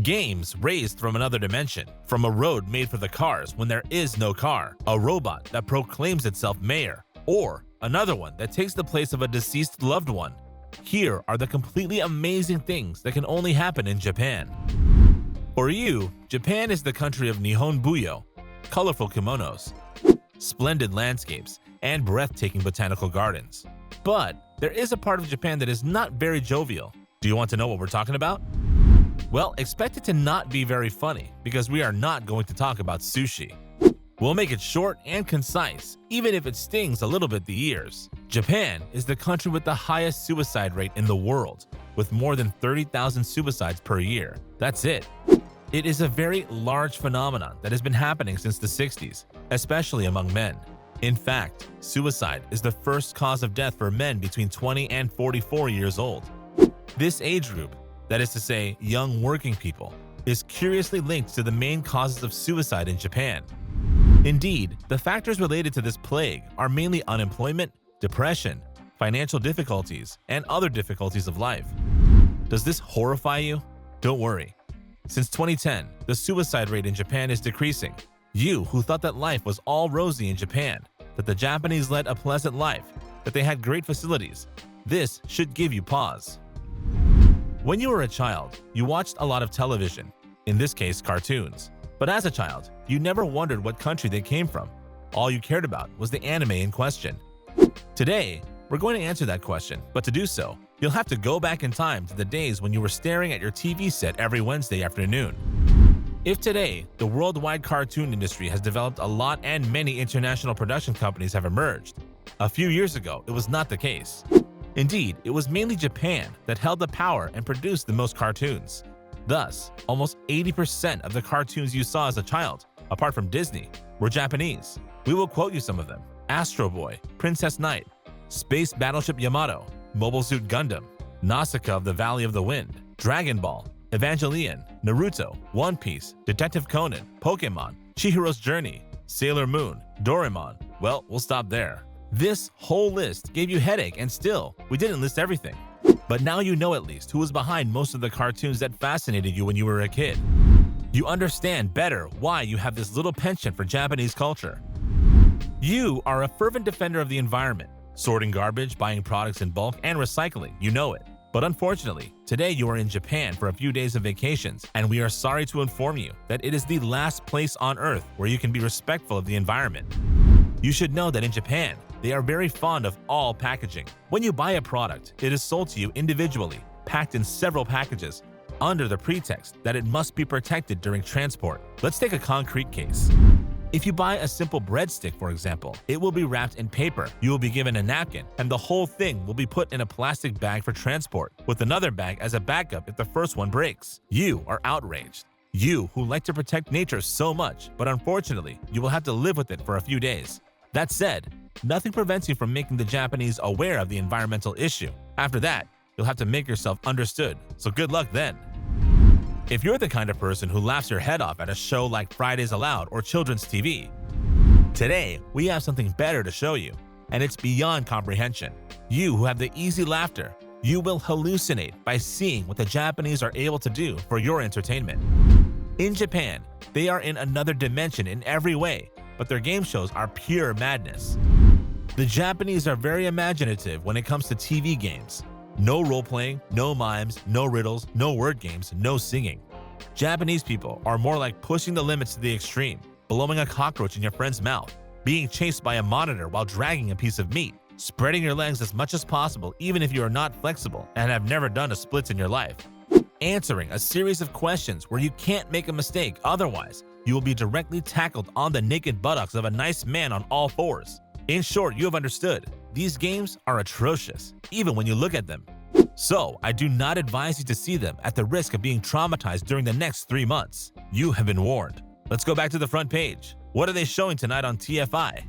Games raised from another dimension, from a road made for the cars when there is no car, a robot that proclaims itself mayor, or another one that takes the place of a deceased loved one. Here are the completely amazing things that can only happen in Japan. For you, Japan is the country of Nihon Buyo, colorful kimonos, splendid landscapes, and breathtaking botanical gardens. But there is a part of Japan that is not very jovial. Do you want to know what we're talking about? Well, expect it to not be very funny, because we are not going to talk about sushi. We'll make it short and concise, even if it stings a little bit the ears. Japan is the country with the highest suicide rate in the world, with more than 30,000 suicides per year. That's it. It is a very large phenomenon that has been happening since the 60s, especially among men. In fact, suicide is the first cause of death for men between 20 and 44 years old. This age group, that is to say, young working people, is curiously linked to the main causes of suicide in Japan. Indeed, the factors related to this plague are mainly unemployment, depression, financial difficulties, and other difficulties of life. Does this horrify you? Don't worry. Since 2010, the suicide rate in Japan is decreasing. You who thought that life was all rosy in Japan, that the Japanese led a pleasant life, that they had great facilities, this should give you pause. When you were a child, you watched a lot of television, in this case cartoons. But as a child, you never wondered what country they came from. All you cared about was the anime in question. Today, we're going to answer that question, but to do so, you'll have to go back in time to the days when you were staring at your TV set every Wednesday afternoon. If today, the worldwide cartoon industry has developed a lot and many international production companies have emerged, a few years ago it was not the case. Indeed, it was mainly Japan that held the power and produced the most cartoons. Thus, almost 80% of the cartoons you saw as a child, apart from Disney, were Japanese. We will quote you some of them: Astro Boy, Princess Knight, Space Battleship Yamato, Mobile Suit Gundam, Nausicaa of the Valley of the Wind, Dragon Ball, Evangelion, Naruto, One Piece, Detective Conan, Pokemon, Chihiro's Journey, Sailor Moon, Doraemon. Well, we'll stop there. This whole list gave you headache, and still, we didn't list everything. But now you know at least who was behind most of the cartoons that fascinated you when you were a kid. You understand better why you have this little penchant for Japanese culture. You are a fervent defender of the environment, sorting garbage, buying products in bulk, and recycling, you know it. But unfortunately, today you are in Japan for a few days of vacations, and we are sorry to inform you that it is the last place on earth where you can be respectful of the environment. You should know that in Japan, they are very fond of all packaging. When you buy a product, it is sold to you individually, packed in several packages, under the pretext that it must be protected during transport. Let's take a concrete case. If you buy a simple breadstick, for example, it will be wrapped in paper, you will be given a napkin, and the whole thing will be put in a plastic bag for transport, with another bag as a backup if the first one breaks. You are outraged. You who like to protect nature so much, but unfortunately, you will have to live with it for a few days. That said, nothing prevents you from making the Japanese aware of the environmental issue. After that, you'll have to make yourself understood, so good luck then. If you're the kind of person who laughs your head off at a show like Fridays Aloud or children's TV, today we have something better to show you, and it's beyond comprehension. You who have the easy laughter, you will hallucinate by seeing what the Japanese are able to do for your entertainment. In Japan, they are in another dimension in every way, but their game shows are pure madness. The Japanese are very imaginative when it comes to TV games. No role-playing, no mimes, no riddles, no word games, no singing. Japanese people are more like pushing the limits to the extreme, blowing a cockroach in your friend's mouth, being chased by a monitor while dragging a piece of meat, spreading your legs as much as possible even if you are not flexible and have never done a splits in your life, answering a series of questions where you can't make a mistake, otherwise you will be directly tackled on the naked buttocks of a nice man on all fours. In short, you have understood. These games are atrocious, even when you look at them. So, I do not advise you to see them at the risk of being traumatized during the next 3 months. You have been warned. Let's go back to the front page. What are they showing tonight on TFI?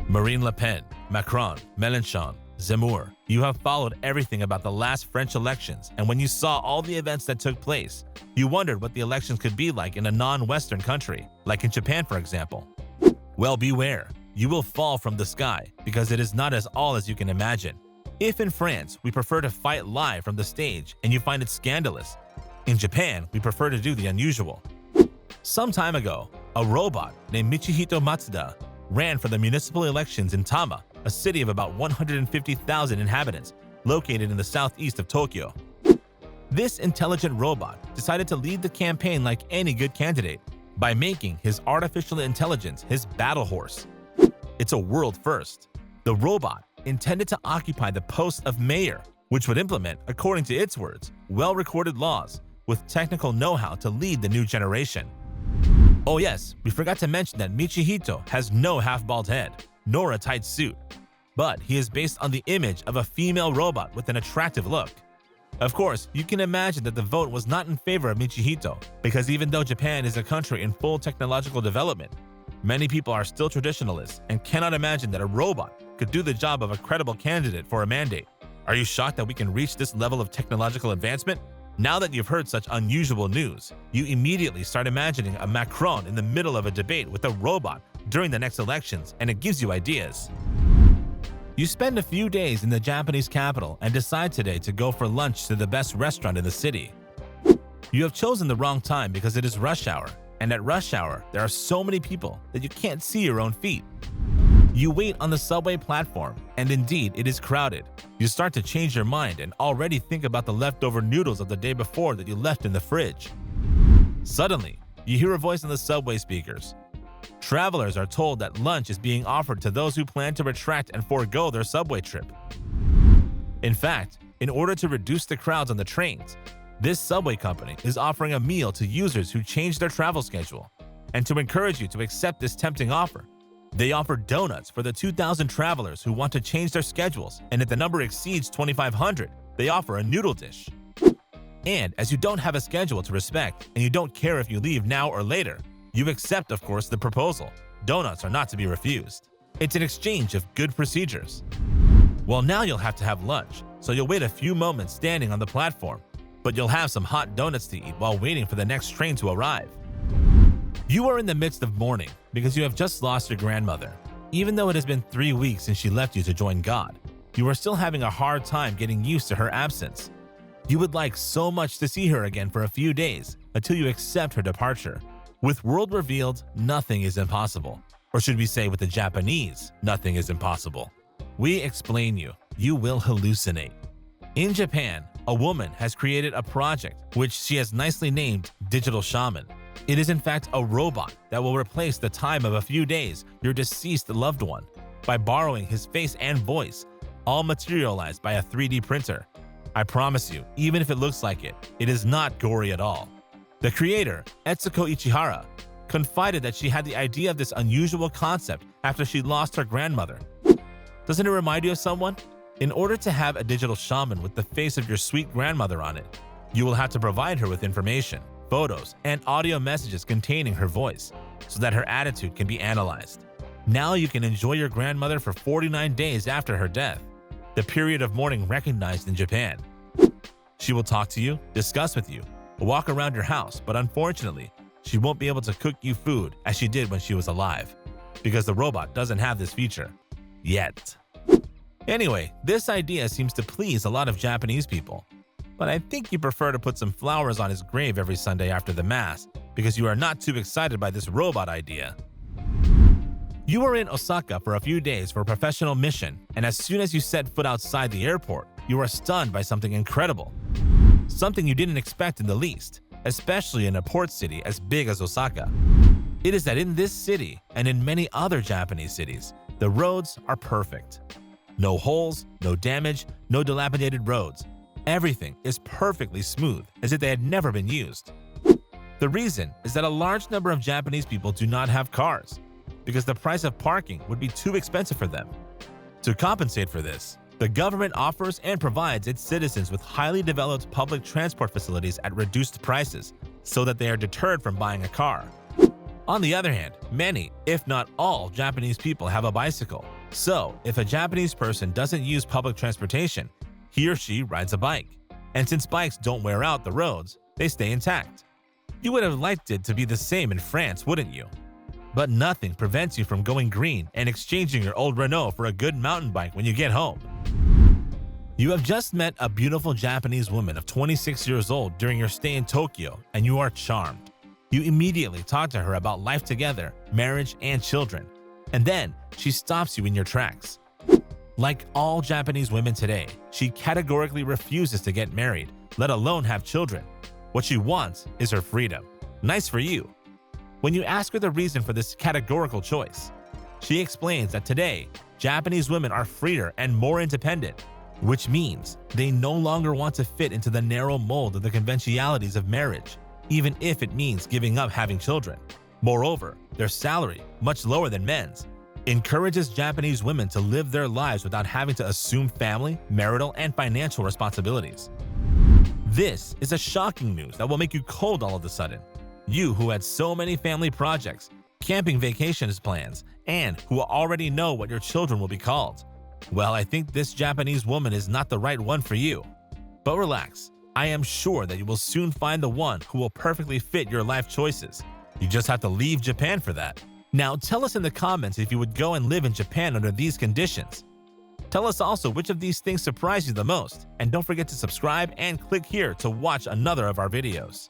Marine Le Pen, Macron, Mélenchon, Zemmour. You have followed everything about the last French elections, and when you saw all the events that took place, you wondered what the elections could be like in a non-Western country, like in Japan, for example. Well, beware. You will fall from the sky, because it is not as all as you can imagine. If in France we prefer to fight live from the stage and you find it scandalous, In Japan, we prefer to do the unusual. Some time ago, a robot named Michihito Matsuda ran for the municipal elections in Tama, a city of about 150,000 inhabitants, located in the southeast of Tokyo. This intelligent robot decided to lead the campaign like any good candidate by making his artificial intelligence his battle horse. It's a world first. The robot intended to occupy the post of mayor, which would implement, according to its words, well-recorded laws with technical know-how to lead the new generation. Oh yes, we forgot to mention that Michihito has no half-bald head, nor a tight suit, but he is based on the image of a female robot with an attractive look. Of course, you can imagine that the vote was not in favor of Michihito, because even though Japan is a country in full technological development, many people are still traditionalists and cannot imagine that a robot could do the job of a credible candidate for a mandate. Are you shocked that we can reach this level of technological advancement? Now that you've heard such unusual news, you immediately start imagining a Macron in the middle of a debate with a robot during the next elections, and it gives you ideas. You spend a few days in the Japanese capital and decide today to go for lunch to the best restaurant in the city. You have chosen the wrong time because it is rush hour, and at rush hour, there are so many people that you can't see your own feet. You wait on the subway platform, and indeed, it is crowded. You start to change your mind and already think about the leftover noodles of the day before that you left in the fridge. Suddenly, you hear a voice on the subway speakers. Travelers are told that lunch is being offered to those who plan to retract and forego their subway trip. In fact, in order to reduce the crowds on the trains, this subway company is offering a meal to users who change their travel schedule. And to encourage you to accept this tempting offer, they offer donuts for the 2,000 travelers who want to change their schedules, and if the number exceeds 2,500, they offer a noodle dish. And as you don't have a schedule to respect, and you don't care if you leave now or later, you accept, of course, the proposal. Donuts are not to be refused. It's an exchange of good procedures. Well, now you'll have to have lunch, so you'll wait a few moments standing on the platform, but you'll have some hot donuts to eat while waiting for the next train to arrive. You are in the midst of mourning because you have just lost your grandmother. Even though it has been 3 weeks since she left you to join God, you are still having a hard time getting used to her absence. You would like so much to see her again for a few days until you accept her departure. With world revealed, nothing is impossible. Or should we say with the Japanese, nothing is impossible. We explain you. You will hallucinate. In Japan, a woman has created a project which she has nicely named Digital Shaman. It is in fact a robot that will replace the time of a few days your deceased loved one by borrowing his face and voice, all materialized by a 3D printer. I promise you, even if it looks like it, it is not gory at all. The creator, Etsuko Ichihara, confided that she had the idea of this unusual concept after she lost her grandmother. Doesn't it remind you of someone? In order to have a digital shaman with the face of your sweet grandmother on it, you will have to provide her with information, photos, and audio messages containing her voice, so that her attitude can be analyzed. Now you can enjoy your grandmother for 49 days after her death, the period of mourning recognized in Japan. She will talk to you, discuss with you, walk around your house, but unfortunately, she won't be able to cook you food as she did when she was alive, because the robot doesn't have this feature. Yet. Anyway, this idea seems to please a lot of Japanese people, but I think you prefer to put some flowers on his grave every Sunday after the Mass because you are not too excited by this robot idea. You are in Osaka for a few days for a professional mission, and as soon as you set foot outside the airport, you are stunned by something incredible. Something you didn't expect in the least, especially in a port city as big as Osaka. It is that in this city, and in many other Japanese cities, the roads are perfect. No holes, no damage, no dilapidated roads. Everything is perfectly smooth, as if they had never been used. The reason is that a large number of Japanese people do not have cars, because the price of parking would be too expensive for them. To compensate for this, the government offers and provides its citizens with highly developed public transport facilities at reduced prices, so that they are deterred from buying a car. On the other hand, many, if not all, Japanese people have a bicycle. So, if a Japanese person doesn't use public transportation, he or she rides a bike. And since bikes don't wear out the roads, they stay intact. You would have liked it to be the same in France, wouldn't you? But nothing prevents you from going green and exchanging your old Renault for a good mountain bike when you get home. You have just met a beautiful Japanese woman of 26 years old during your stay in Tokyo, and you are charmed. You immediately talk to her about life together, marriage, and children. And then she stops you in your tracks. Like all Japanese women today, she categorically refuses to get married, let alone have children. What she wants is her freedom. Nice for you. When you ask her the reason for this categorical choice, she explains that today, Japanese women are freer and more independent, which means they no longer want to fit into the narrow mold of the conventionalities of marriage, even if it means giving up having children. Moreover, their salary, much lower than men's, encourages Japanese women to live their lives without having to assume family, marital, and financial responsibilities. This is a shocking news that will make you cold all of a sudden. You who had so many family projects, camping vacations plans, and who already know what your children will be called. Well, I think this Japanese woman is not the right one for you. But relax, I am sure that you will soon find the one who will perfectly fit your life choices. You just have to leave Japan for that. Now tell us in the comments if you would go and live in Japan under these conditions. Tell us also which of these things surprised you the most, and don't forget to subscribe and click here to watch another of our videos.